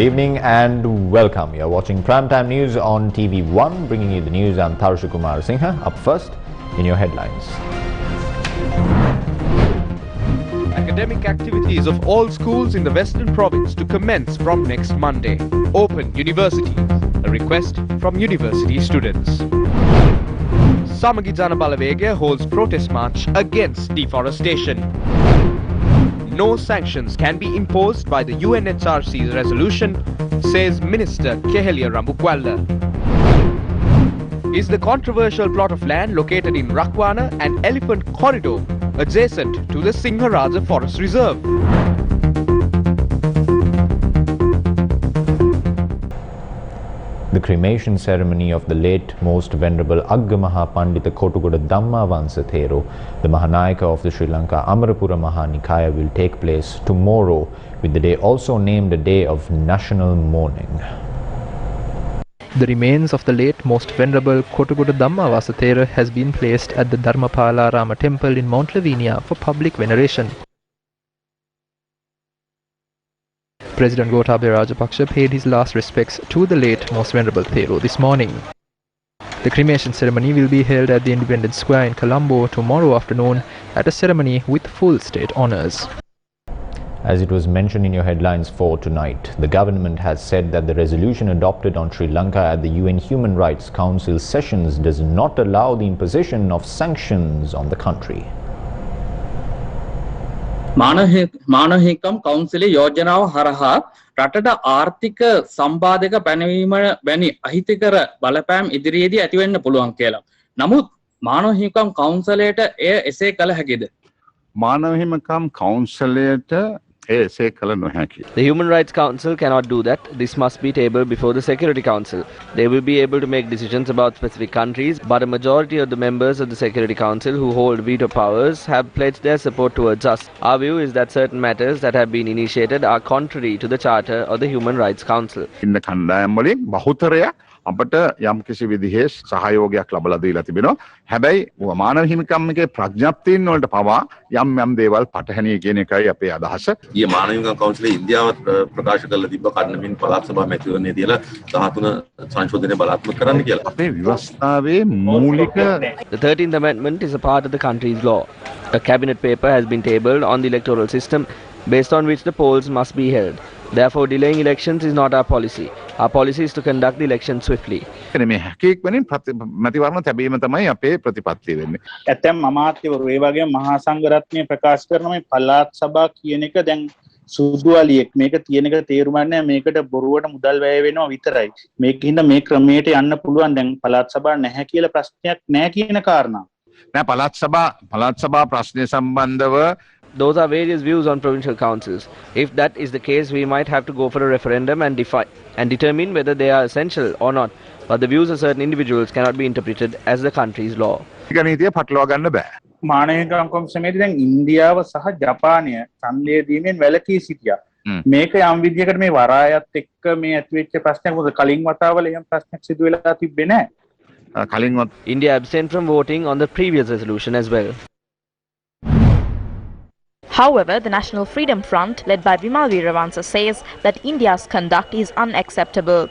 evening and welcome. You're watching Primetime News on TV1, bringing you the news. I'm Kumara Singha. Up first in your headlines. Academic activities of all schools in the Western Province to commence from next Monday. Open universities. A request from university students. Vijitha Herath holds protest march against deforestation. No sanctions can be imposed by the UNHRC's resolution, says Minister Kehelia Rambukwalla. Is the controversial plot of land located in Rakwana an elephant corridor adjacent to the Singharaja Forest Reserve? The cremation ceremony of the late Most Venerable Aggamaha Pandita Kotugoda Dhamma Vansa Thero, the Mahanayaka of the Sri Lanka Amarapura Mahanikaya, will take place tomorrow, with the day also named a day of national mourning. The remains of the late Most Venerable Kotugoda Dhamma Vansa Thero has been placed at the Dharmapala Rama Temple in Mount Lavinia for public veneration. President Gotabaya Rajapaksa paid his last respects to the late Most Venerable Thero this morning. The cremation ceremony will be held at the Independence Square in Colombo tomorrow afternoon at a ceremony with full state honours. As it was mentioned in your headlines for tonight, the government has said that the resolution adopted on Sri Lanka at the UN Human Rights Council sessions does not allow the imposition of sanctions on the country. මානහිකම් කවුන්සිලේ යෝජනාව හරහා රටට ආර්ථික සම්බාධක පැනවීම වැනි අහිතකර බලපෑම් ඉදිරියේදී ඇතිවෙන්න පුළුවන් කියලා. නමුත් මානහිකම් කවුන්සිලයට එය එසේ කළ හැකිද? මානහිකම් කවුන්සිලයට එසේ කළ නොහැකි. The Human Rights Council cannot do that. This must be tabled before the Security Council. They will be able to make decisions about specific countries, but a majority of the members of the Security Council who hold veto powers have pledged their support towards us. Our view is that certain matters that have been initiated are contrary to the Charter of the Human Rights Council. ඉන්න කණ්ඩායම් වලින් බහුතරයක් අපට යම් කිසි විදිහේ සහයෝගයක් ලබා දීලා තිබෙනවා. හැබැයි මානව හිමිකම් එකේ ප්‍රඥප්තියින් වලට පවා යම් දේවල් පටහැනිය කියන එකයි අපේ අදහස. ඊයේ මානව හිමිකම් කවුන්සිලේ ඉන්දියාවත් ප්‍රකාශ කරලා තිබ්බ කර්ණමින් පළාත් සභා මැතිවරණයේ තියලා 13 සංශෝධනය බලාත්මක කරන්න කියලා. අපේ ව්‍යවස්ථාවේ මූලික The 13th Amendment is a part of the country's law. A cabinet paper has been tabled on the electoral system based on which the polls must be held. Therefore, delaying elections is not our policy. Our policy is to conduct the election swiftly. මේ හැකේක් වෙනින් මැතිවරණ තැබීම තමයි අපේ ප්‍රතිපත්තිය වෙන්නේ. ඇතැම් අමාත්‍යවරු ඒ වගේම මහා සංඝරත්නය ප්‍රකාශ කරන මේ පළාත් සභා කියන එක දැන් සුදු අලියෙක් මේක තියෙන එක තේරුමක් නැහැ. මේකට බොරුවට මුදල් වැය වෙනවා විතරයි. මේකින්ද මේ ක්‍රමයට යන්න පුළුවන්. දැන් පළාත් සභා නැහැ කියලා ප්‍රශ්නයක් නැහැ කියන කාරණා. නෑ පළාත් සභා ප්‍රශ්නය සම්බන්ධව Those are various views on provincial councils. If that is the case, we might have to go for a referendum and determine whether they are essential or not. But the views of certain individuals cannot be interpreted as the country's law. ගණීතිය පටලවා ගන්න බෑ. මානහිකම් කොමිසමේදී දැන් ඉන්දියාව සහ ජපානය ඡන්දය දීමෙන් වැළකී සිටියා. මේක යම් විදියකට මේ වරායත් එක්ක මේ ඇතිවෙච්ච ප්‍රශ්නයක්. මොකද කලින් වතාවල එහෙම ප්‍රශ්නයක් සිදු වෙලා තිබ්බේ නැහැ. India abstained from voting on the previous resolution as well. However, the National Freedom Front, led by Bimal Ratnayake, says that India's conduct is unacceptable.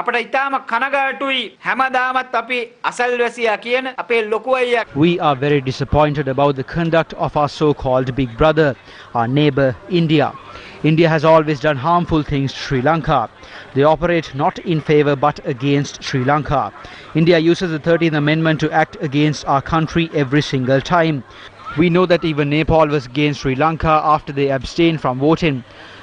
අපට ඊටම කනගාටුයි හැමදාමත් අපි අසල්වැසියා කියන අපේ ලොකු අයියා. We are very disappointed about the conduct of our so-called big brother, our neighbor India. India has always done harmful things to Sri Lanka. They operate not in favor but against Sri Lanka. India uses the 13th Amendment to act against our country every single time. We know that even Nepal was against Sri Lanka after they abstained from voting.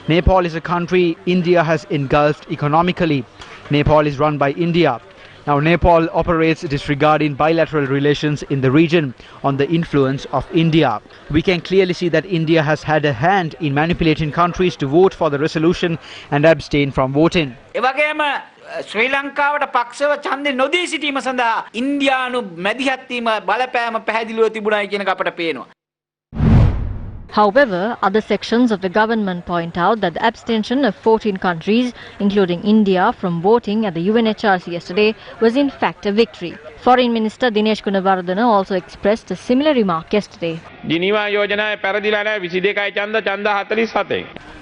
Nepal is a country India has engulfed economically. Nepal is run by India. Now Nepal operates disregarding bilateral relations in the region on the influence of India. We can clearly see that India has had a hand in manipulating countries to vote for the resolution and abstain from voting. ශ්‍රී ලංකාවට පක්ෂව ඡන්දෙ නොදී සිටීම සඳහා ඉන්දියානු මැදිහත් වීම බලපෑම පැහැදිලිව තිබුණායි කියන එක අපට පේනවා. However, other sections of the government point out that the abstention of 14 countries, including India, from voting at the UNHRC yesterday was in fact a victory. Foreign Minister Dinesh Gunawardena also expressed a similar remark yesterday.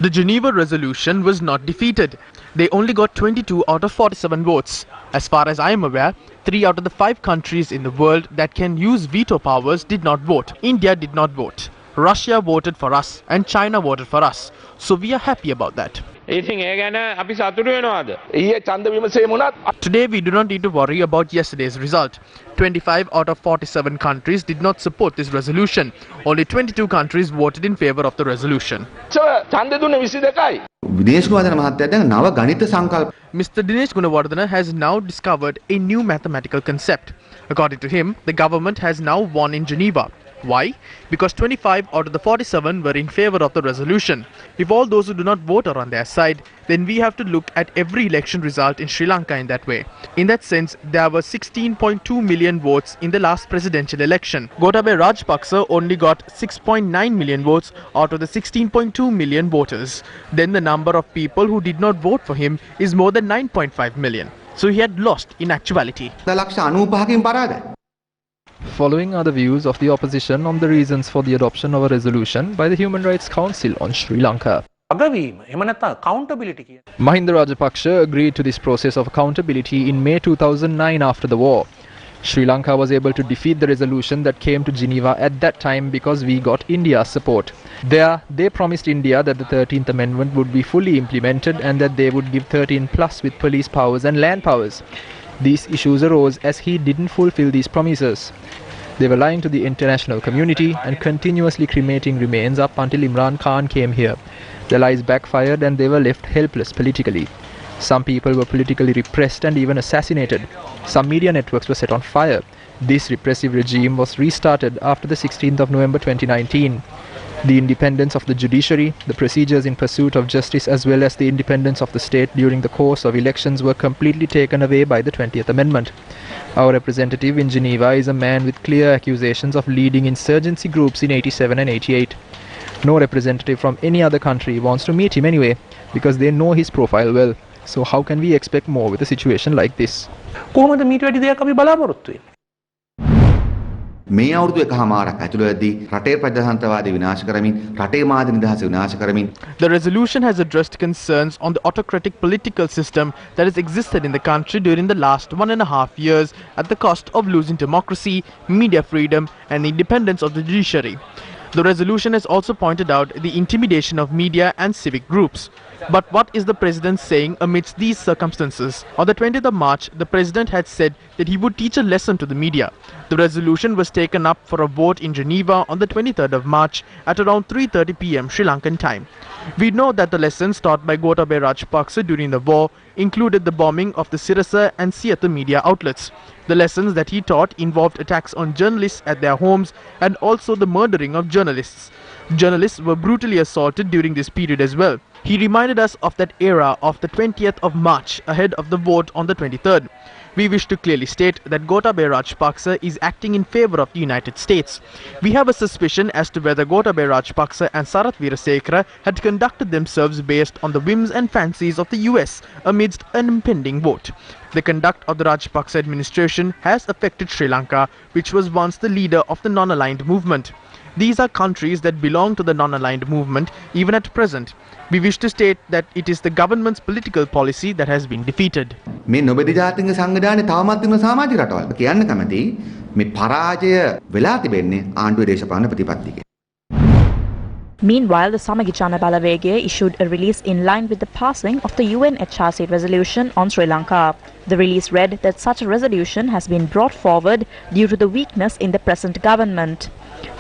The Geneva resolution was not defeated. They only got 22 out of 47 votes. As far as I am aware, 3 out of the 5 countries in the world that can use veto powers did not vote. India did not vote. Russia voted for us and China voted for us. So we are happy about that. Today we do not need to worry about yesterday's result. 25 out of 47 countries did not support this resolution. Only 22 countries voted in favor of the resolution. Mr. Dinesh Gunawardena has now discovered a new mathematical concept. According to him, the government has now won in Geneva. Why? Because 25 out of the 47 were in favor of the resolution. If all those who do not vote are on their side, then we have to look at every election result in Sri Lanka in that way. In that sense, there were 16.2 million votes in the last presidential election. Gotabaya Rajapaksa only got 6.9 million votes out of the 16.2 million voters. Then the number of people who did not vote for him is more than 9.5 million. So he had lost in actuality. Following are the views of the opposition on the reasons for the adoption of a resolution by the Human Rights Council on Sri Lanka. Mahinda Rajapaksa agreed to this process of accountability in May 2009 after the war. Sri Lanka was able to defeat the resolution that came to Geneva at that time because we got India's support. There, they promised India that the 13th Amendment would be fully implemented and that they would give 13 plus with police powers and land powers. These issues arose as he didn't fulfill these promises. They were lying to the international community and continuously cremating remains up until Imran Khan came here. The lies backfired and they were left helpless politically. Some people were politically repressed and even assassinated. Some media networks were set on fire. This repressive regime was restarted after the 16th of November 2019. The independence of the judiciary, the procedures in pursuit of justice as well as the independence of the state during the course of elections were completely taken away by the 20th Amendment. Our representative in Geneva is a man with clear accusations of leading insurgency groups in 87 and 88. No representative from any other country wants to meet him anyway because they know his profile well. So how can we expect more with a situation like this? මේ අවුරුදු එකමාරක් ඇතුළතදී රටේ ප්‍රජාතන්ත්‍රවාදී විනාශ කරමින් රටේ මාධ්‍ය නිදහස විනාශ කරමින් The resolution has addressed concerns on the autocratic political system that has existed in the country during the last 1.5 years at the cost of losing democracy, media freedom and the independence of the judiciary. The resolution has also pointed out the intimidation of media and civic groups. But what is the president saying amidst these circumstances? On the 20th of March, the president had said that he would teach a lesson to the media. The resolution was taken up for a vote in Geneva on the 23rd of March at around 3:30 p.m. Sri Lankan time. We know that the lessons taught by Gotabaya Rajapaksa during the war included the bombing of the Sirasa and Siyata media outlets. The lessons that he taught involved attacks on journalists at their homes and also the murdering of journalists. Journalists were brutally assaulted during this period as well. He reminded us of that era of the 20th of March ahead of the vote on the 23rd. We wish to clearly state that Gotabaya Rajapaksa is acting in favor of the United States. We have a suspicion as to whether Gotabaya Rajapaksa and Sarath Weerasekara had conducted themselves based on the whims and fancies of the US amidst an impending vote. The conduct of the Rajapaksa administration has affected Sri Lanka, which was once the leader of the non-aligned movement. These are countries that belong to the non-aligned movement even at present. We wish to state that it is the government's political policy that has been defeated. මේ නොබෙද ජාතික සංවිධානයේ තවමත් තිබෙන සමාජික රටවල් කියන්න කැමති මේ පරාජය වෙලා තිබෙන්නේ ආණ්ඩුවේ දේශපාලන ප්‍රතිපත්තියක. Meanwhile, the Samagicana Balavege issued a release in line with the passing of the UNHRC resolution on Sri Lanka. The release read that such a resolution has been brought forward due to the weakness in the present government.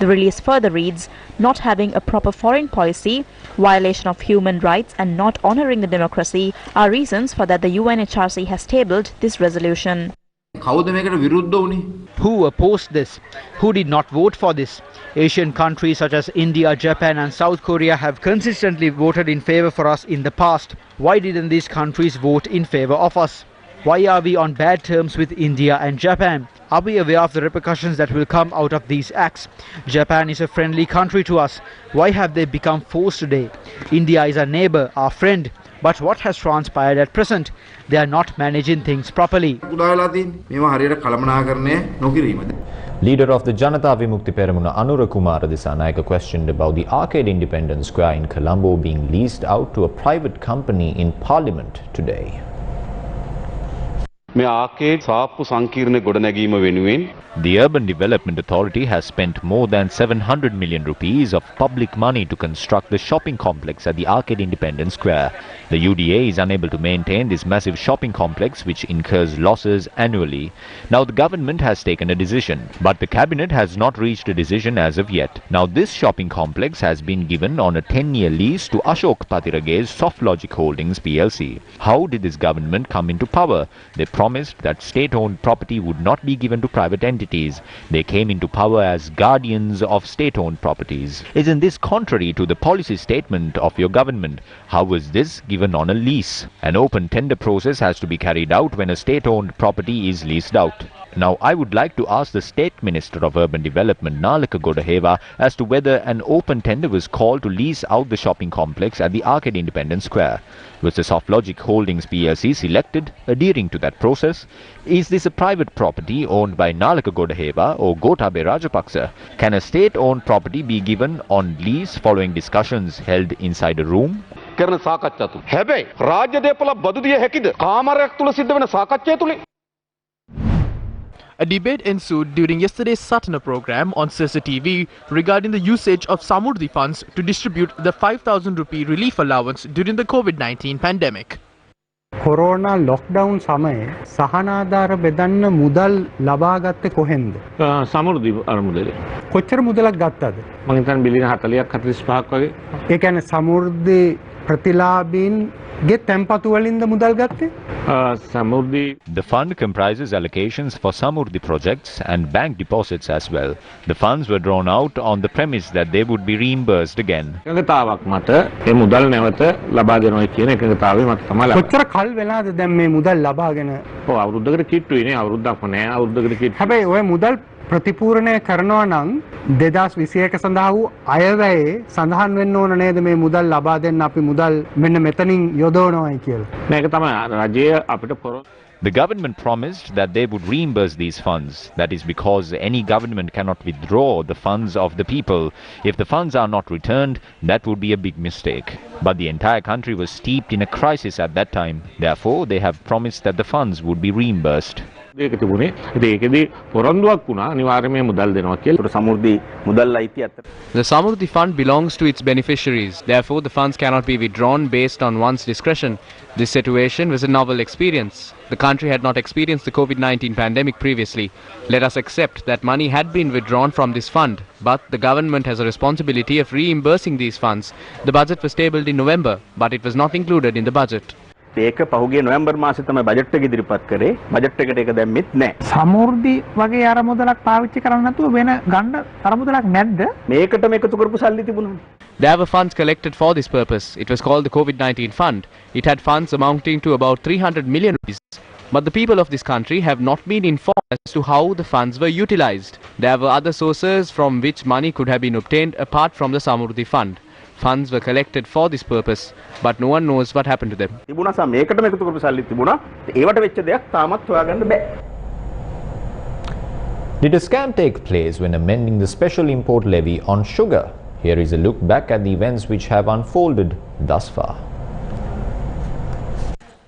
The release further reads, not having a proper foreign policy, violation of human rights and not honouring the democracy are reasons for that the UNHRC has tabled this resolution. Who opposed this? Who did not vote for this? Asian countries such as India, Japan and South Korea have consistently voted in favor for us in the past. Why didn't these countries vote in favor of us? Why are we on bad terms with India and Japan? Are we aware of the repercussions that will come out of these acts? Japan is a friendly country to us. Why have they become foes today? India is our neighbour, our friend. But what has transpired at present? They are not managing things properly. Leader of the Janata Vimukti Peramuna Anura Kumara Dissanayake questioned about the Arcade Independence Square in Colombo being leased out to a private company in Parliament today. The Urban Development Authority has spent more than 700 million rupees of public money to construct the shopping complex at the Arcade Independence Square. The UDA is unable to maintain this massive shopping complex which incurs losses annually. Now the government has taken a decision, but the cabinet has not reached a decision as of yet. Now this shopping complex has been given on a 10-year lease to Ashok Patirage's SoftLogic Holdings PLC. How did this government come into power? They promised that state-owned property would not be given to private entities. They came into power as guardians of state-owned properties. Isn't this contrary to the policy statement of your government? How was this given on a lease? An open tender process has to be carried out when a state-owned property is leased out. Now, I would like to ask the State Minister of Urban Development, Nalika Godaheva, as to whether an open tender was called to lease out the shopping complex at the Arcade Independence Square. Was the SoftLogic Holdings PLC selected, adhering to that process? Is this a private property owned by Nalika Godaheva or Gotabaya Rajapaksa? Can a state-owned property be given on lease following discussions held inside a room? A debate ensued during yesterday's Satana program on Sirsa TV regarding the usage of Samurdhi funds to distribute the 5,000 rupee relief allowance during the COVID-19 pandemic. Corona lockdown සමයේ සහනාධාර බෙදන්න මුදල් ලබා ගත්තේ කොහෙන්ද? සමෘද්ධි අරමුදලේ. කොච්චර මුදලක් ගත්තද? මම හිතන්නේ බිලියන 40ක් 45ක් වගේ. ඒ කියන්නේ සමෘද්ධි ප්‍රතිලාභීන් ගේ තැන්පතු වලින්ද මුදල් ගත්තේ? The fund comprises allocations for Samurdhi projects and bank deposits as well. The funds were drawn out on the premise that they would be reimbursed again. එකඟතාවක් මත මේ මුදල් නැවත ලබා දෙනවා කියන එකඟතාවය මත තමයි ලබා. කොච්චර කල් වෙලාද දැන් මේ මුදල් ලබාගෙන? ඔව් අවුරුද්දකට කිට්ටුයි නේ අවුරුද්දක්ම නෑ අවුරුද්දකට කිට්ටු. හැබැයි ඔය මුදල් ප්‍රතිපූර්ණය කරනවා නම් 2021 සඳහා වූ අයවැයේ සඳහන් වෙන්න ඕන නේද මේ මුදල් ලබා දෙන්න අපි මුදල් මෙන්න මෙතනින් යොදවනවායි කියලා. මේක තමයි රජය අපිට The government promised that they would reimburse these funds. That is because any government cannot withdraw the funds of the people. If the funds are not returned, that would be a big mistake. But the entire country was steeped in a crisis at that time. Therefore, they have promised that the funds would be reimbursed. ඒක තිබුණේ ඒකෙදී පොරොන්දුවක් වුණා අනිවාර්යයෙන්ම මුදල් දෙනවා කියලා. සමෘද්ධි මුදල් අයිති අතර. The Samurdhi fund belongs to its beneficiaries. Therefore, the funds cannot be withdrawn based on one's discretion. This situation was a novel experience. The country had not experienced the COVID-19 pandemic previously. Let us accept that money had been withdrawn from this fund, but the government has a responsibility of reimbursing these funds. The budget was tabled in November, but it was not included in the budget. ඒක පහුගිය නොවැම්බර් මාසයේ තමයි budget එක ඉදිරිපත් කරේ. Budget එකට ඒක දැම්මෙත් නැහැ. සමෘද්ධි වගේ අර මුදලක් පාවිච්චි කරන්න නැතුව වෙන ගන්න අර මුදලක් නැද්ද? මේකටම එකතු කරපු සල්ලි තිබුණා. There were funds collected for this purpose. It was called the COVID-19 fund. It had funds amounting to about 300 million rupees. But the people of this country have not been informed as to how the funds were utilized. There were other sources from which money could have been obtained apart from the Samurdhi fund. Funds were collected for this purpose, but no one knows what happened to them. Did a scam take place when amending the special import levy on sugar? Here is a look back at the events which have unfolded thus far.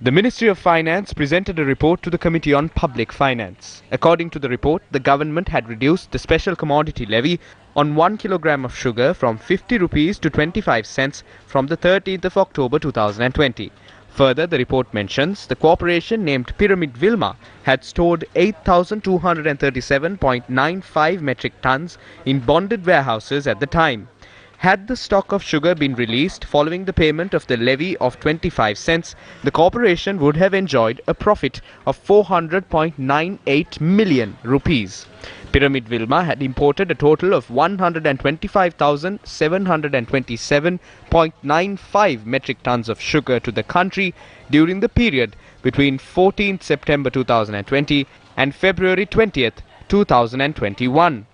The Ministry of Finance presented a report to the Committee on Public Finance. According to the report, the government had reduced the special commodity levy on 1 kilogram of sugar from 50 rupees to 25 cents from the 13th of October 2020. Further, the report mentions the corporation named Pyramid Vilma had stored 8,237.95 metric tons in bonded warehouses at the time. Had the stock of sugar been released following the payment of the levy of 25 cents, the corporation would have enjoyed a profit of 400.98 million rupees. Pyramid Vilma had imported a total of 125,727.95 metric tons of sugar to the country during the period between 14th September 2020 and February 20th, 2021.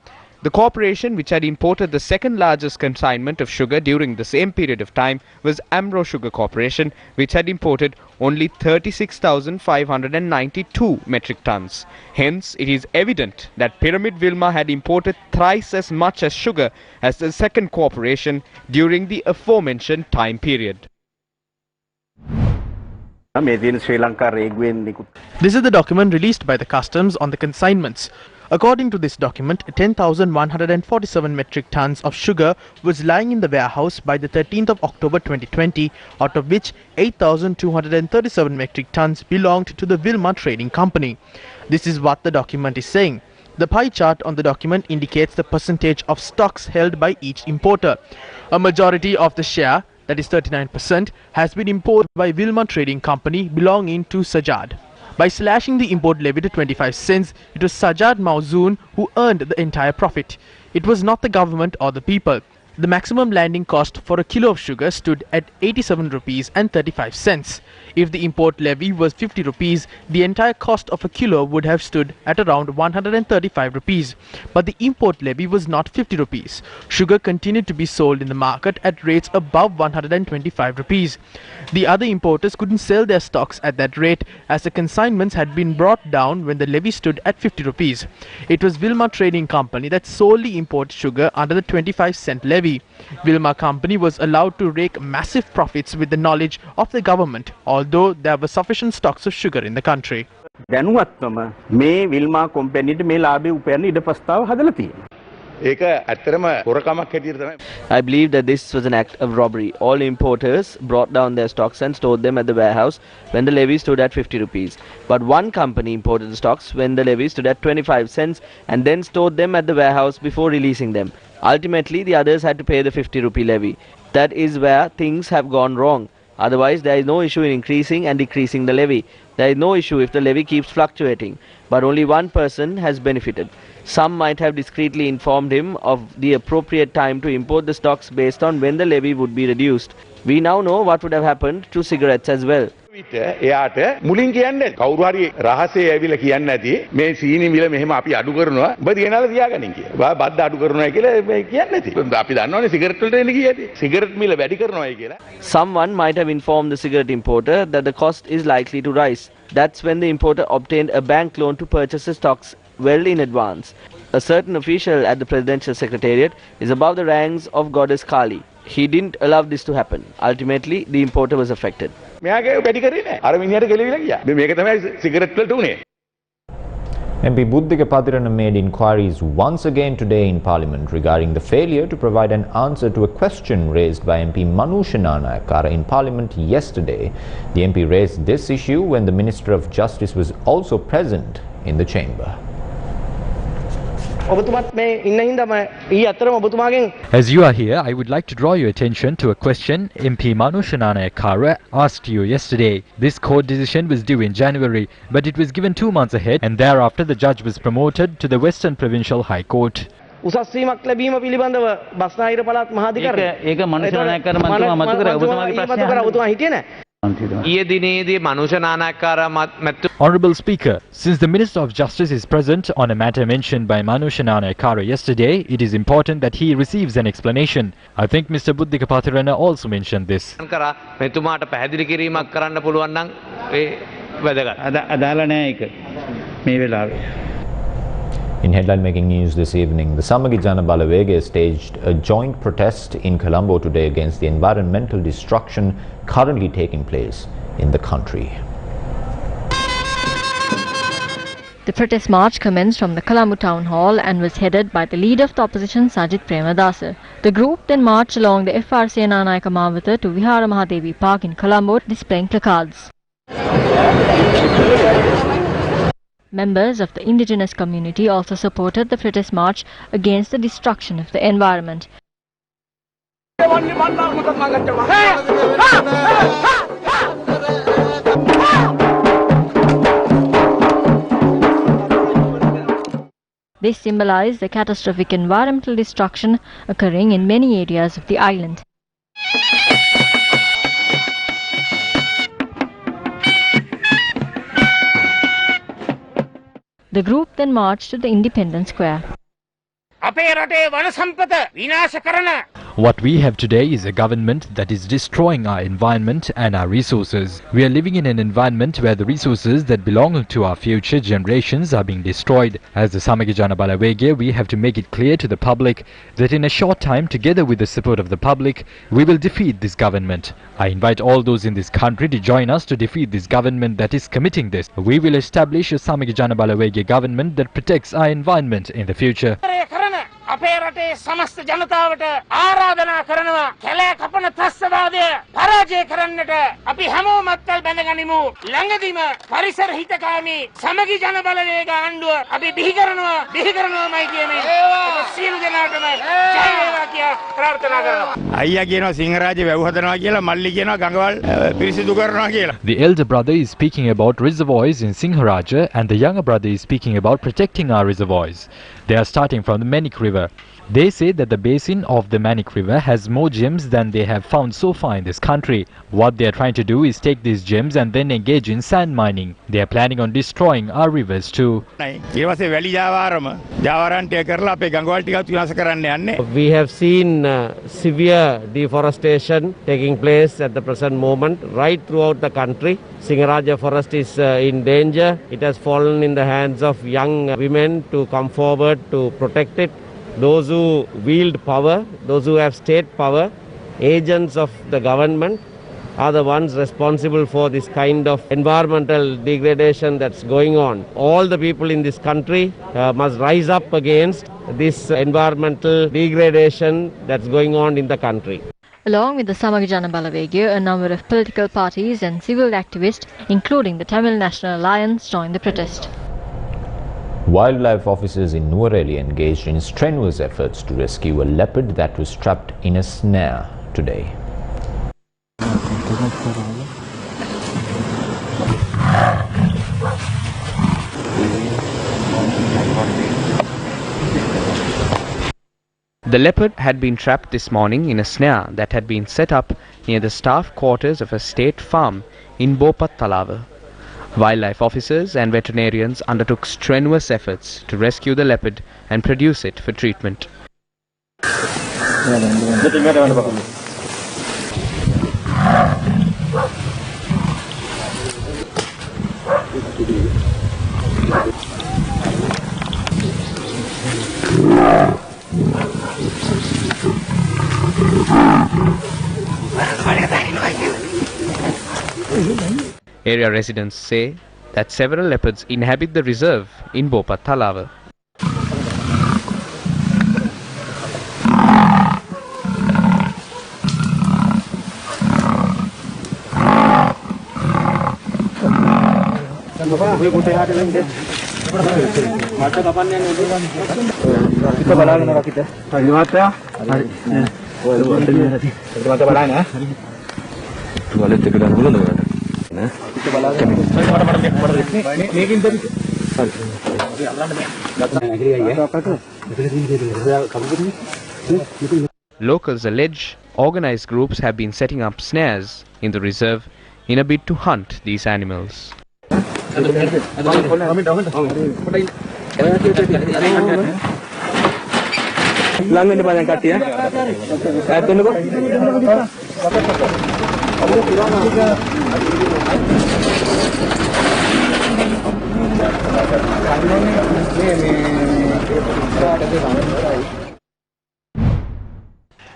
The corporation which had imported the second largest consignment of sugar during the same period of time was Amro Sugar Corporation, which had imported only 36,592 metric tons. Hence, it is evident that Pyramid Wilmar had imported thrice as much as sugar as the second corporation during the aforementioned time period. This is the document released by the customs on the consignments. According to this document, 10,147 metric tons of sugar was lying in the warehouse by the 13th of October 2020, out of which 8,237 metric tons belonged to the Wilmar Trading Company. This is what the document is saying. The pie chart on the document indicates the percentage of stocks held by each importer. A majority of the share, that is 39%, has been imported by Wilmar Trading Company belonging to Sajad. By slashing the import levy to 25 cents, it was Sajad Mauzoon who earned the entire profit. It was not the government or the people. The maximum landing cost for a kilo of sugar stood at 87 rupees and 35 cents. If the import levy was 50 rupees, the entire cost of a kilo would have stood at around 135 rupees. But the import levy was not 50 rupees. Sugar continued to be sold in the market at rates above 125 rupees. The other importers couldn't sell their stocks at that rate as the consignments had been brought down when the levy stood at 50 rupees. It was Wilmar Trading Company that solely imported sugar under the 25-cent levy. Wilmar Company was allowed to rake massive profits with the knowledge of the government, although there were sufficient stocks of sugar in the country. I believe that this was an act of robbery. All importers brought down their stocks and stored them at the warehouse when the levy stood at 50 rupees. But one company imported the stocks when the levy stood at 25 cents and then stored them at the warehouse before releasing them. Ultimately, the others had to pay the 50 rupee levy. That is where things have gone wrong. Otherwise, there is no issue in increasing and decreasing the levy. There is no issue if the levy keeps fluctuating. But only one person has benefited. Some might have discreetly informed him of the appropriate time to import the stocks based on when the levy would be reduced. We now know what would have happened to cigarettes as well. එයාට මුලින් කියන්නේ කවුරු හරි රහසේ ඇවිල්ලා කියන්නේ නැති මේ සීනි මිල මෙහෙම අපි අඩු කරනවා ඔබ දිනනලා තියාගනින් කියලා. බද්ද අඩු කරනවා කියලා මේ කියන්නේ නැති. අපි දන්නවනේ සිගරට් වලට එන්නේ කීයද? සිගරට් මිල වැඩි කරනවායි කියලා. Someone might have informed the cigarette importer that the cost is likely to rise. That's when the importer obtained a bank loan to purchase the stocks well in advance. A certain official at the presidential secretariat is above the ranks of goddess Kali. He didn't allow this to happen. Ultimately, the importer was affected. MP Buddhika Pathirana made inquiries once again today in Parliament regarding the failure to provide an answer to a question raised by MP Manushananayake in Parliament yesterday. The MP raised this issue when the Minister of Justice was also present in the chamber. As you are here, I would like to draw your attention to a question MP Manushananayake asked you yesterday. This court decision was due in January, but it was given 2 months ahead, and thereafter the judge was promoted to the Western Provincial High Court. Honourable Speaker, since the Minister of Justice is present on a matter mentioned by Manushananayake yesterday, it is important that he receives an explanation. I think Mr. Buddhika Pathirana also mentioned this. In headline making news this evening, the Samagi Jana Balawege staged a joint protest in Colombo today against the environmental destruction currently taking place in the country. The protest march commenced from the Colombo Town Hall and was headed by the leader of the opposition, Sajid Premadasa. The group then marched along the FR Senanayaka Mawatha to Vihara Mahadevi Park in Colombo, displaying placards. Members of the indigenous community also supported the protest march against the destruction of the environment. They symbolize the catastrophic environmental destruction occurring in many areas of the island. The group then marched to the Independence Square. අපේ රටේ වන සම්පත විනාශ කරන What we have today is a government that is destroying our environment and our resources. We are living in an environment where the resources that belong to our future generations are being destroyed. As the Samagijana Balawege, we have to make it clear to the public that in a short time, together with the support of the public, we will defeat this government. I invite all those in this country to join us to defeat this government that is committing this. We will establish a Samagijana Balawege government that protects our environment in the future. අපේ රටේ සමස්ත ජනතාවට ආරාධනා කරනවා කැලෑ කපන ත්‍රස්තවාදය පරාජය කරන්නට අපි හැමෝම අත්වල බැඳගනිමු ළඟදීම පරිසර හිතකාමී සමගි ජන බලවේග ආණ්ඩුව අපි බිහි කරනවාමයි කියමේ සියලු දෙනාටම ජය වේවා කියා ප්‍රාර්ථනා කරනවා අයියා කියනවා සිංහරාජේ වැව් හදනවා කියලා මල්ලි කියනවා ගඟවල් පිරිසිදු කරනවා කියලා. The elder brother is speaking about reservoirs in Singharaja and the younger brother is speaking about protecting our reservoirs. They are starting from the Manik River. They say that the basin of the Manik River has more gems than they have found so far in this country. What they are trying to do is take these gems and then engage in sand mining. They are planning on destroying our rivers too. We have seen severe deforestation taking place at the present moment right throughout the country. Singharaja forest is in danger. It has fallen in the hands of young women to come forward to protect it. Those who wield power, those who have state power, agents of the government are the ones responsible for this kind of environmental degradation that's going on. All the people in this country must rise up against this environmental degradation that's going on in the country. Along with the Samagijana Balawege, a number of political parties and civil activists, including the Tamil National Alliance, joined the protest. Wildlife officers in Nuwareli engaged in strenuous efforts to rescue a leopard that was trapped in a snare today. The leopard had been trapped this morning in a snare that had been set up near the staff quarters of a state farm in Patali. Wildlife officers and veterinarians undertook strenuous efforts to rescue the leopard and produce it for treatment. Area residents say that several leopards inhabit the reserve in Patali. Locals allege organized groups have been setting up snares in the reserve in a bid to hunt these animals.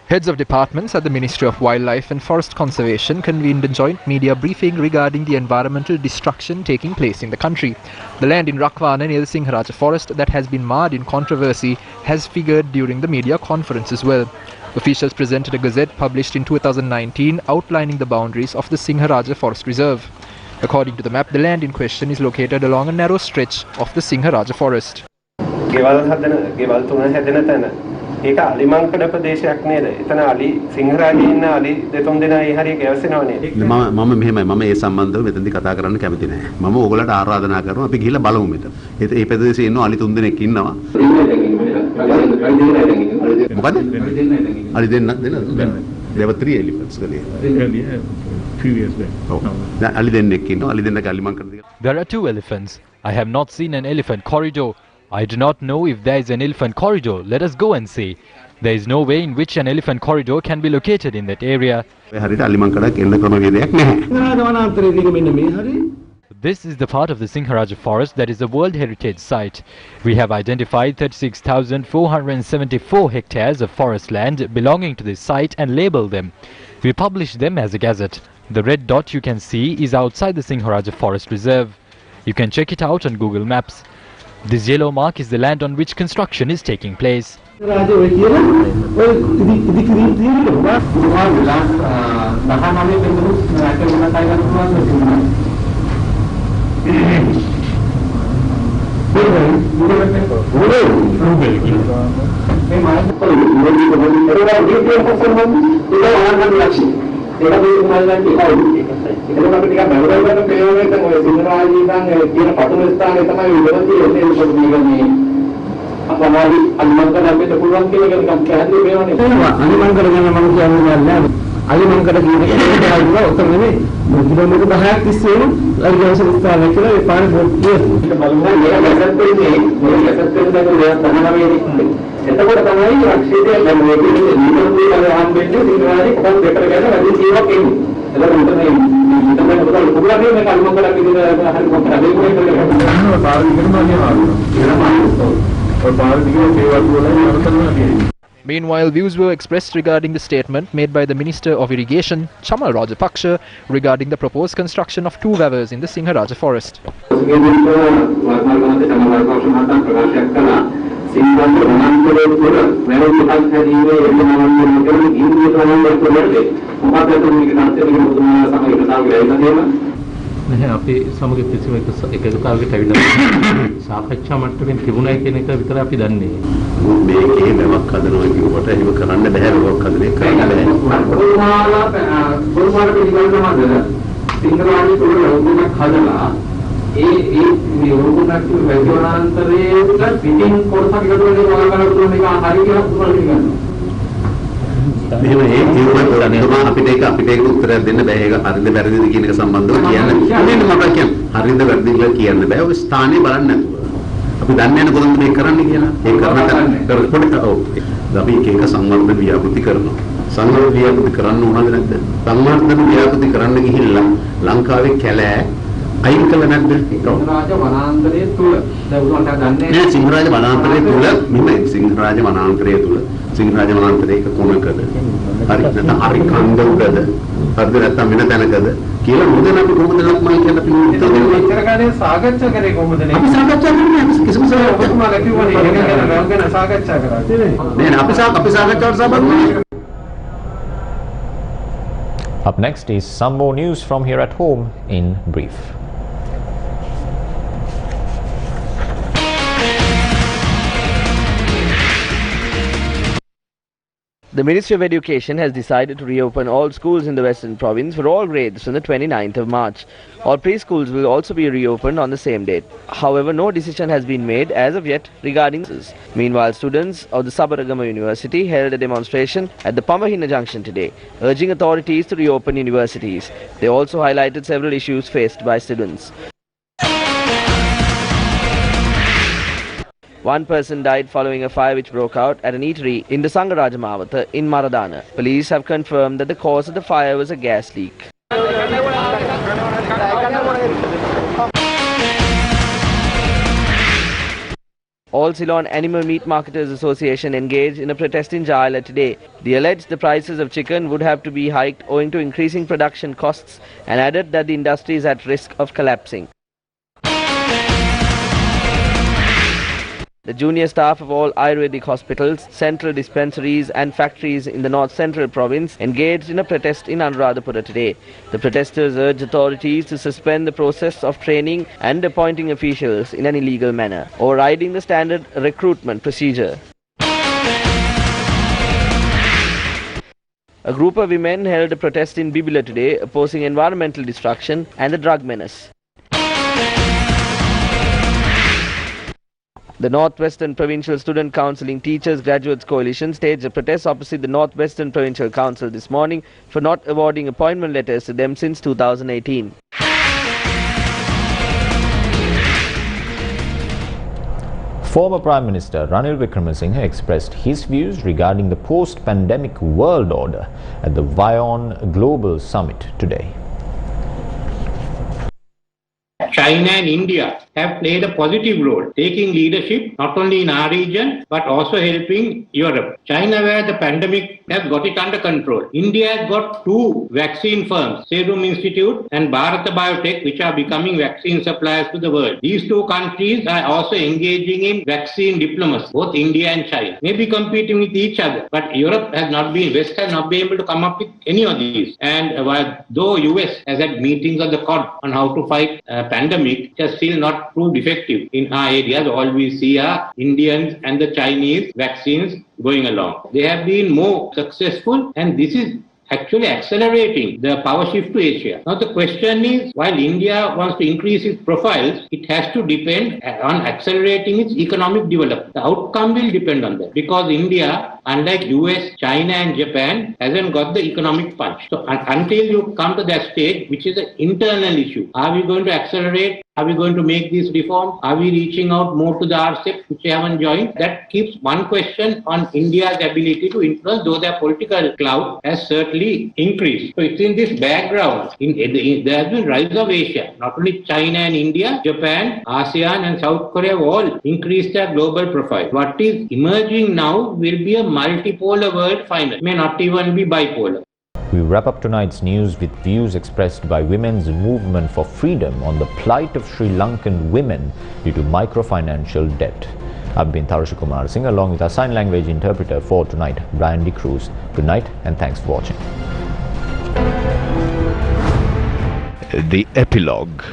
Heads of departments at the Ministry of Wildlife and Forest Conservation convened a joint media briefing regarding the environmental destruction taking place in the country. The land in Rakwana near the Singharaja forest that has been marred in controversy has figured during the media conference as well. Officials presented a gazette published in 2019 outlining the boundaries of the Singharaja Forest Reserve. According to the map, the land in question is located along a narrow stretch of the Singharaja forest. ඒක අලිමංකඩ ප්‍රදේශයක් නේද? එතන අලි සිංහරාජේ ඉන්න අලි දෙතුන් දෙනා ඒ හරිය ගැවසෙනව නේද? මම මෙහෙමයි මම ඒ සම්බන්ධව මෙතනදි කතා කරන්න කැමති නැහැ. මම ඕගොල්ලන්ට ආරාධනා කරනවා අපි ගිහිල්ලා බලමු මෙතන. ඒ ප්‍රදේශයේ ඉන්න අලි තුන් දෙනෙක් ඉන්නවා. මොකද? අලි දෙන්නක් දෙන්නද? There were 3 elephants earlier. Few years back. අලි දෙන්නෙක් ඉන්නවා. අලි දෙන්නක අලිමංකඩ. There are 2 elephants. I have not seen an elephant corridor. I do not know if there is an elephant corridor. Let us go and see. There is no way in which an elephant corridor can be located in that area. This is the part of the Singharaja forest that is a World Heritage Site. We have identified 36,474 hectares of forest land belonging to this site and labelled them. We published them as a gazette. The red dot you can see is outside the Singharaja Forest Reserve. You can check it out on Google Maps. This yellow mark is the land on which construction is taking place. Meanwhile, views were expressed regarding the statement made by the Minister of Irrigation, Chamara, regarding the proposed construction of 2 wavers in the Singharaja forest. නැහැ අපි සමග කිසිම එකතුකාවකට ඇවිල්ලා සාකච්ඡා මට්ටමින් තිබුණයි කියන එක විතර අපි දන්නේ. මේකේ වැවක් හදනවා කියනකොට එහෙම කරන්න බෑ වැවක් හදන එක කරන්න බෑ. කොහොමද පිළිගන්නවද? සිංහරාජේ තුල ලෝකයක් හදලා ඒ මේ ලෝකයක් වැජෝනාන්තරයේ පිටින් කොටසක් එකතු වෙලා වගා ගන්න පුළුවන් එක හරි කියලා පුරවල පිළිගන්නවා. මෙහෙම අපිට ඒක උත්තරයක් දෙන්න බෑ. ඒක හරිද වැරදිද කියන එක සම්බන්ධව කියන්න. මෙන්න මම කියන්නේ හරිද වැරදිද කියලා කියන්න බෑ. ඔය ස්ථානේ බලන්න නැතුව. අපි දන්නේ නැහැ කොහොමද මේක කරන්නේ කියලා. ඒක කරනකොට ඔව්. අපි එක සංවර්ධන ව්‍යාපෘති කරනවා. සංවර්ධන ව්‍යාපෘති කරන්න ඕනද නැද්ද? සංවර්ධන ව්‍යාපෘති කරන්න ගිහිල්ලා ලංකාවේ කැලෑ අයින් කළ නැද්ද? සිංහරාජ වනාන්තරයේ තුල දැන් උදාහරණයක් ගන්න නෑ. සිංහරාජ වනාන්තරයේ තුල මෙහෙම සිංහරාජ වනාන්තරයේ තුල සිංහරාජ වනාන්තරයක කොනකද හරි නැත්නම් හරි කන්දකද හරිද නැත්නම් වෙන තැනකද කියලා මොකද අපි කොහොමද ලක්මයි කියන අපි මෙච්චර කාලේ සාකච්ඡා කරේ කොහොමද නේ? අපි සාකච්ඡා කරන්නේ කිසිම සාකච්ඡාවක් කිව්වනේ ඒක ගැන සාකච්ඡා කරා. නේ අපි සාකච්ඡාවට සම්බන්ධ. Up next is some more news from here at home in brief. The Ministry of Education has decided to reopen all schools in the Western Province for all grades from the 29th of March. All preschools will also be reopened on the same date. However, no decision has been made as of yet regarding this. Meanwhile, students of the Sabaragama University held a demonstration at the Pamahina Junction today, urging authorities to reopen universities. They also highlighted several issues faced by students. One person died following a fire which broke out at an eatery in the Sangaraja Mawatha in Maradana. Police have confirmed that the cause of the fire was a gas leak. All Ceylon Animal Meat Marketers Association engaged in a protest in Jala today. They alleged the prices of chicken would have to be hiked owing to increasing production costs and added that the industry is at risk of collapsing. The junior staff of all Ayurvedic hospitals, central dispensaries and factories in the North Central Province engaged in a protest in Anuradhapura today. The protesters urged authorities to suspend the process of training and appointing officials in an illegal manner, overriding the standard recruitment procedure. A group of women held a protest in Bibila today opposing environmental destruction and the drug menace. The Northwestern Provincial Student Counselling Teachers Graduates Coalition staged a protest opposite the Northwestern Provincial Council this morning for not awarding appointment letters to them since 2018. Former Prime Minister Ranil Wickremesinghe expressed his views regarding the post-pandemic world order at the WION Global Summit today. China and India have played a positive role, taking leadership not only in our region but also helping Europe. China, where the pandemic has got it under control. India has got two vaccine firms, Serum Institute and Bharat Biotech, which are becoming vaccine suppliers to the world. These two countries are also engaging in vaccine diplomacy, both India and China. Maybe competing with each other, but Europe has not been, West has not been able to come up with any of these. And though US has had meetings of the COD on how to fight pandemic, it has still not proved effective in our areas. All we see are Indians and the Chinese vaccines going along. They have been more successful, and this is actually accelerating the power shift to Asia. Now the question is, while India wants to increase its profiles, it has to depend on accelerating its economic development. The outcome will depend on that, because India, unlike US, China and Japan, hasn't got the economic punch. So until you come to that stage, which is an internal issue, are we going to accelerate? Are we going to make these reforms? Are we reaching out more to the RCEP, which we haven't joined? That keeps one question on India's ability to influence, though their political clout has certainly increased. So it's in this background, there has been rise of Asia. Not only China and India, Japan, ASEAN and South Korea have all increased their global profile. What is emerging now will be a multipolar world finally. It may not even be bipolar. We wrap up tonight's news with views expressed by Women's Movement for Freedom on the plight of Sri Lankan women due to microfinancial debt. I've been Kumara Singh along with our sign language interpreter for tonight, Brian D. Cruz. Good night and thanks for watching. The Epilogue.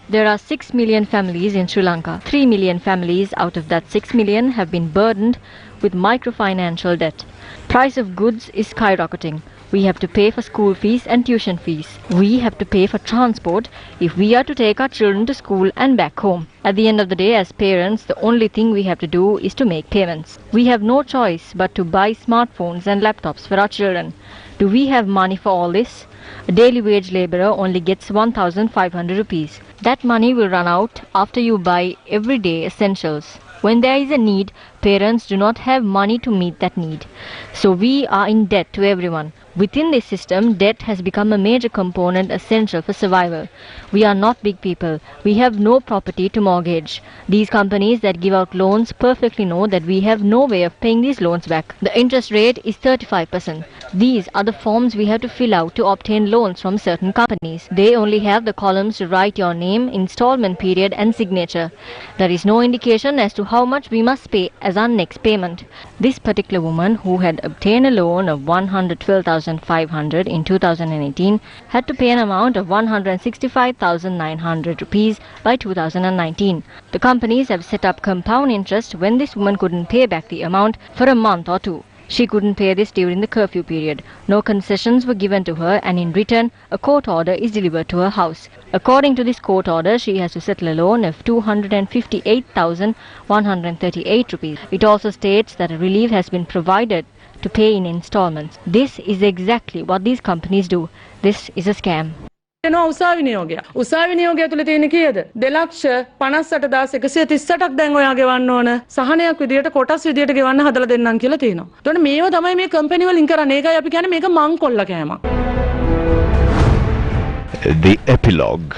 There are 6 million families in Sri Lanka. 3 million families out of that 6 million have been burdened with microfinancial debt. Price of goods is skyrocketing. We have to pay for school fees and tuition fees. We have to pay for transport if we are to take our children to school and back home. At the end of the day, as parents, the only thing we have to do is to make payments. We have no choice but to buy smartphones and laptops for our children. Do we have money for all this? A daily wage labourer only gets 1,500 rupees. That money will run out after you buy everyday essentials. When there is a need, parents do not have money to meet that need. So we are in debt to everyone. Within this system, debt has become a major component essential for survival. We are not big people. We have no property to mortgage. These companies that give out loans perfectly know that we have no way of paying these loans back. The interest rate is 35%. These are the forms we have to fill out to obtain loans from certain companies. They only have the columns to write your name, installment period and signature. There is no indication as to how much we must pay as our next payment. This particular woman, who had obtained a loan of 112,500 in 2018, had to pay an amount of 165,900 rupees by 2019. The companies have set up compound interest when this woman couldn't pay back the amount for a month or two. She couldn't pay this during the curfew period. No concessions were given to her, and in return, a court order is delivered to her house. According to this court order, she has to settle a loan of 258,138 rupees. It also states that a relief has been provided to pay in installments. This is exactly what these companies do. This is a scam. උසාවි නියෝගය. උසාවි නියෝගය තුල තියෙන කීයද? 2,58,138ක් දැන් ඔයා ගෙවන්න ඕන. සහනයක් විදියට කොටස් විදියට ගෙවන්න හදලා දෙන්නම් කියලා තියෙනවා. එතකොට මේව තමයි මේ කම්පැනි වලින් කරන්නේ. ඒකයි අපි කියන්නේ මේක මංකොල්ල කෑමක්. The Epilogue.